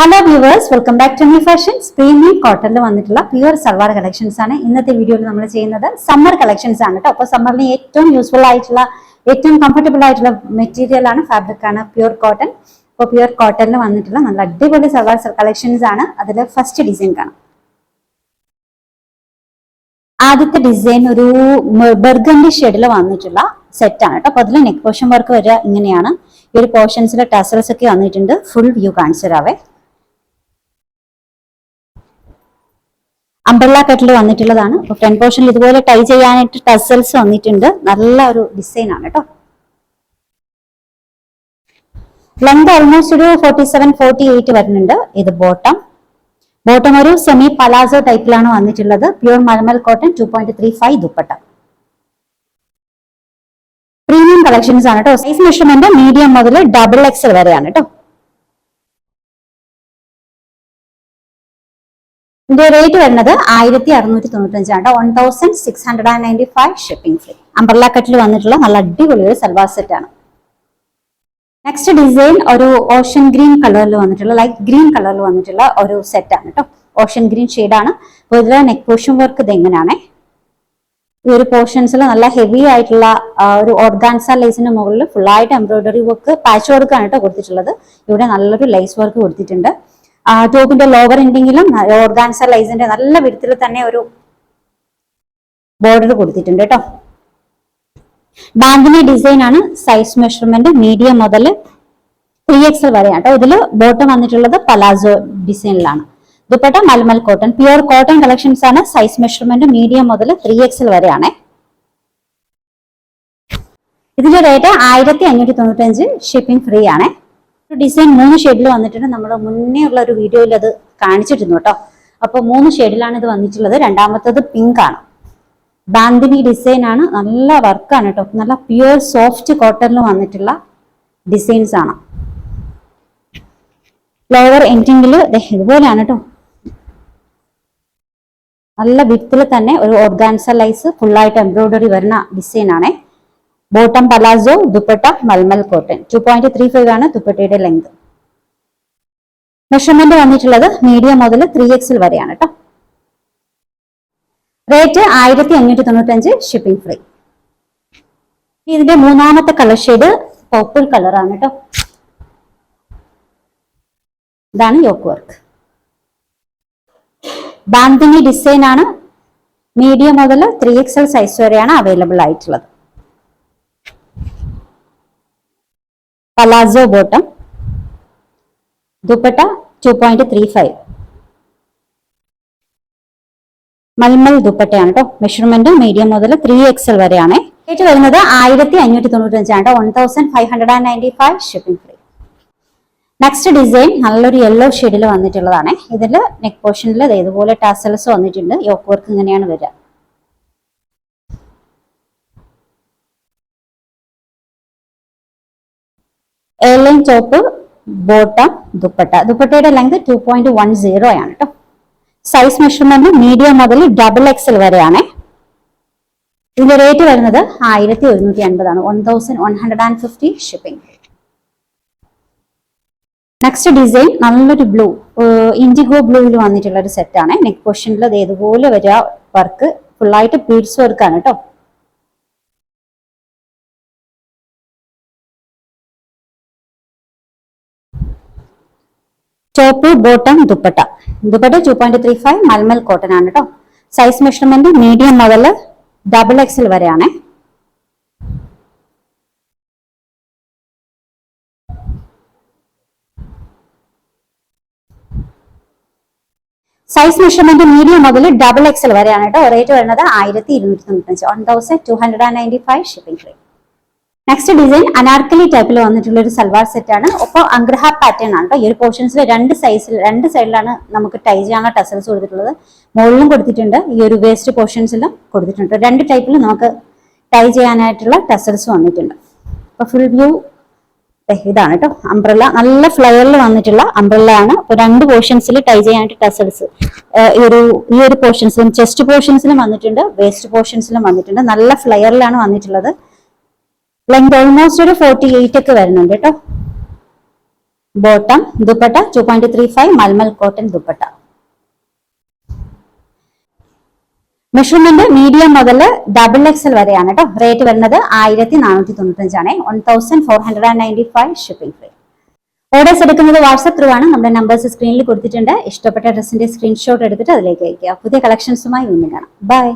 Hello viewers, welcome back to my fashions. Premium കോട്ടണിൽ വന്നിട്ടുള്ള pure salwar collections ആണ് ഇന്നത്തെ വീഡിയോയിൽ നമ്മൾ ചെയ്യുന്നത്. സമ്മർ കളക്ഷൻസ് ആണ് കേട്ടോ. അപ്പോൾ സമ്മറിന് ഏറ്റവും യൂസ്ഫുൾ ആയിട്ടുള്ള, ഏറ്റവും കംഫർട്ടബിൾ ആയിട്ടുള്ള മെറ്റീരിയൽ ആണ്, ഫാബ്രിക് ആണ് പ്യുവർ കോട്ടൺ. അപ്പോൾ പ്യുവർ കോട്ടണിൽ വന്നിട്ടുള്ള നല്ല അടിപൊളി സൽവാർ കളക്ഷൻസ് ആണ്. അതിൽ ഫസ്റ്റ് ഡിസൈൻ കാണാം. ആദ്യത്തെ ഡിസൈൻ ഒരു ബർഗണ്ടി ഷെയ്ഡിൽ വന്നിട്ടുള്ള സെറ്റ് ആണ് കേട്ടോ. അപ്പൊ അതിൽ നെക്ക് പോർഷൻ വർക്ക് വരിക ഇങ്ങനെയാണ്. ഈ ഒരു പോർഷൻസിലെ ടസൽസ് ഒക്കെ വന്നിട്ടുണ്ട്. ഫുൾ വ്യൂ കാണിച്ചു തരാവേ. അംബ്രല്ല കട്ടിൽ വന്നിട്ടുള്ളതാണ്. അപ്പൊ ഫ്രണ്ട് പോർഷനിൽ ഇതുപോലെ ടൈ ചെയ്യാനായിട്ട് ടസൽസ് വന്നിട്ടുണ്ട്. നല്ല ഒരു ഡിസൈൻ ആണ് കേട്ടോ. ലെങ്ത് ഓൾമോസ്റ്റ് ഒരു 47-48 വരുന്നുണ്ട്. ഇത് ബോട്ടം ഒരു സെമി പലാസോ ടൈപ്പിലാണ് വന്നിട്ടുള്ളത്. Pure malmal cotton 2.35 dupatta. Premium collections ആണ് കേട്ടോ. സൈസ് മെഷർമെന്റ് മീഡിയം മുതൽ XXL വരെയാണ് കേട്ടോ. ഇതിന്റെ റേറ്റ് വരുന്നത് 1695 ആണ്. 1695 ഷിപ്പിംഗ് ഫ്രീ. അംബ്രല്ല കട്ടിൽ വന്നിട്ടുള്ള നല്ല അടിപൊളി ഒരു സൽവാർ സെറ്റ് ആണ്. നെക്സ്റ്റ് ഡിസൈൻ ഒരു ഓഷൻ ഗ്രീൻ കളറിൽ വന്നിട്ടുള്ള, ലൈറ്റ് ഗ്രീൻ കളറിൽ വന്നിട്ടുള്ള ഒരു സെറ്റ് ആണ് കേട്ടോ. ഓഷൻ ഗ്രീൻ ഷെയ്ഡാണ്. അപ്പോൾ ഇതിലെ നെക്ക് പോർഷൻ വർക്ക് ഇത് എങ്ങനെയാണേ. ഈ ഒരു പോർഷൻസിൽ നല്ല ഹെവി ആയിട്ടുള്ള ഒരു ഓർഗാൻസ ലേസിന് മുകളിൽ ഫുള്ളായിട്ട് എംബ്രോയിഡറി വർക്ക്, പാച്ച് വർക്ക് ആണ് കേട്ടോ കൊടുത്തിട്ടുള്ളത്. ഇവിടെ നല്ലൊരു ലൈസ് വർക്ക് കൊടുത്തിട്ടുണ്ട്. ടോപ്പിന്റെ ലോവർ എൻഡിങ്ങിലും ഓർഗാൻസ ലൈസിന്റെ നല്ല വിധത്തിൽ തന്നെ ഒരു ബോർഡർ കൊടുത്തിട്ടുണ്ട് കേട്ടോ. ബാന്തിനി ഡിസൈൻ ആണ്. സൈസ് മെഷർമെന്റ് മീഡിയം മുതൽ 3XL വരെയാണ് കേട്ടോ. ഇതിൽ ബോട്ടം വന്നിട്ടുള്ളത് പലാസോ ഡിസൈനിലാണ്. Dupatta malmal cotton, pure cotton collections ആണ്. സൈസ് മെഷർമെന്റ് മീഡിയം മുതൽ 3XL വരെയാണ്. ഇതിന്റെ റേറ്റ് 1595, ഷിപ്പിംഗ് ഫ്രീ ആണ്. ഡിസൈൻ 3 ഷെയ്ഡിൽ വന്നിട്ടുണ്ട്. നമ്മൾ മുന്നേ ഉള്ള ഒരു വീഡിയോയിൽ അത് കാണിച്ചിരുന്നു കേട്ടോ. അപ്പൊ 3 ഷെയ്ഡിലാണ് ഇത് വന്നിട്ടുള്ളത്. രണ്ടാമത്തത് പിങ്ക് ആണ്. ബാന്തിനി ഡിസൈൻ ആണ്. നല്ല വർക്കാണ് കേട്ടോ. നല്ല പ്യുവർ സോഫ്റ്റ് കോട്ടണിൽ വന്നിട്ടുള്ള ഡിസൈൻസ് ആണ്. ലോവർ എൻഡിങ്ങിൽ ഇതുപോലെയാണ് കേട്ടോ. നല്ല വിത്തിൽ തന്നെ ഒരു ഓർഗാൻസ ലൈസ് ഫുള്ളായിട്ട് എംബ്രോയിഡറി വരുന്ന ഡിസൈൻ ആണ്. Bottom palazzo, dupatta malmal cotton. 2.35 ആണ് ദുപ്പട്ടയുടെ ലെങ്ത്. മെഷർമെന്റ് വന്നിട്ടുള്ളത് മീഡിയം മുതൽ 3XL വരെയാണ് കേട്ടോ. Rate 1595, shipping free. ഇതിന്റെ മൂന്നാമത്തെ കളർ ഷെയ്ഡ് പർപ്പിൾ കളറാണ് കേട്ടോ. ഇതാണ് യോക്ക് വർക്ക്. ബാന്തിനി ഡിസൈൻ ആണ്. മീഡിയം മുതൽ 3XL സൈസ് വരെയാണ് അവൈലബിൾ ആയിട്ടുള്ളത്. പലാസോ ബോട്ടം, ദുപ്പട്ട 2.35 മൽമൽ ദുപ്പട്ടയാണ് കേട്ടോ. മെഷർമെന്റ് മീഡിയം മുതൽ 3XL വരെയാണ്. റേറ്റ് വരുന്നത് 1595 ആണ്. 1595, ഷിപ്പിംഗ് ഫ്രീ. നെക്സ്റ്റ് ഡിസൈൻ നല്ലൊരു യെല്ലോ ഷെയ്ഡിൽ വന്നിട്ടുള്ളതാണ്. ഇതിൽ നെക്ക് പോർഷനിൽ ഇതുപോലെ ടാസൽസ് വന്നിട്ടുണ്ട്. യോക്ക് വർക്ക് ഇങ്ങനെയാണ് വരിക. എയർലൈൻ ടോപ്പ്, ബോട്ടം, ദുപ്പട്ടയുടെ ലെങ്ത് 2.10 ആണ് കേട്ടോ. സൈസ് മെഷർമെന്റ് മീഡിയം മുതൽ XXL വരെയാണ്. ഇതിന്റെ റേറ്റ് വരുന്നത് 1150 ആണ്. 1150, ഷിപ്പിംഗ്. നെക്സ്റ്റ് ഡിസൈൻ നല്ലൊരു ബ്ലൂ, ഇൻഡിഗോ ബ്ലൂവിൽ വന്നിട്ടുള്ള ഒരു സെറ്റ് ആണ്. നെക്ക് പോർഷനിൽ ഇതുപോലെ വരിക വർക്ക് ഫുള്ളായിട്ട് ബീഡ്സ് വർക്ക് ആണ് കേട്ടോ. Top, bottom, dupatta 2.35 malmal cotton ആണ് കേട്ടോ. സൈസ് മെഷർമെന്റ് മീഡിയം മുതൽ XXL വരെയാണ്. സൈസ് മെഷർമെന്റ് മീഡിയം മുതൽ XXL വരെയാണ് കേട്ടോ. റേറ്റ് വരുന്നത് 1295, 1295, shipping free. Next design Anarkali ടൈപ്പിൽ വന്നിട്ടുള്ള ഒരു സൽവാർ സെറ്റ് ആണ്. ഒപ്പം അഗ്രഹ പാറ്റേൺ ആണ് കേട്ടോ. ഈ ഒരു പോർഷൻസിൽ രണ്ട് സൈഡിലാണ് നമുക്ക് ടൈ ചെയ്യാനുള്ള ടസൽസ് കൊടുത്തിട്ടുള്ളത്. മുകളിലും കൊടുത്തിട്ടുണ്ട്, ഈ ഒരു വേസ്റ്റ് പോർഷൻസിലും കൊടുത്തിട്ടുണ്ട്. 2 ടൈപ്പിൽ നമുക്ക് ടൈ ചെയ്യാനായിട്ടുള്ള ടസൽസ് വന്നിട്ടുണ്ട്. അപ്പൊ ഫുൾ വ്യൂ ഇതാണ് കേട്ടോ. അംബ്രല്ല നല്ല ഫ്ലവറിൽ വന്നിട്ടുള്ള അംബ്രല്ല ആണ്. അപ്പൊ 2 പോർഷൻസിൽ ടൈ ചെയ്യാനായിട്ട് ടസൽസ് ഈ ഒരു പോർഷൻസിലും ചെസ്റ്റ് പോർഷൻസിലും വന്നിട്ടുണ്ട്, വേസ്റ്റ് പോർഷൻസിലും വന്നിട്ടുണ്ട്. നല്ല ഫ്ലയറിലാണ് വന്നിട്ടുള്ളത്. ലെങ്ത് ഓൾമോസ്റ്റ് ഒരു 48 ഒക്കെ വരുന്നുണ്ട് കേട്ടോ. Bottom dupatta 2.35 malmal cotton dupatta. Measurement medium മുതൽ XXL വരെയാണ് കേട്ടോ. റേറ്റ് വരുന്നത് 1495 ആണ്. 1495 ഷിപ്പിംഗ് ഫ്രീ. ഓർഡേഴ്സ് എടുക്കുന്നത് വാട്സ്ആപ്പ് ത്രൂ ആണ്. നമ്മുടെ നമ്പേഴ്സ് സ്ക്രീനിൽ കൊടുത്തിട്ടുണ്ട്. ഇഷ്ടപ്പെട്ട ഡ്രസ്സിന്റെ സ്ക്രീൻഷോട്ട് എടുത്തിട്ട് അതിലേക്ക് അയക്കുക. പുതിയ കളക്ഷൻസുമായി വീണ്ടും കാണാം. ബൈ.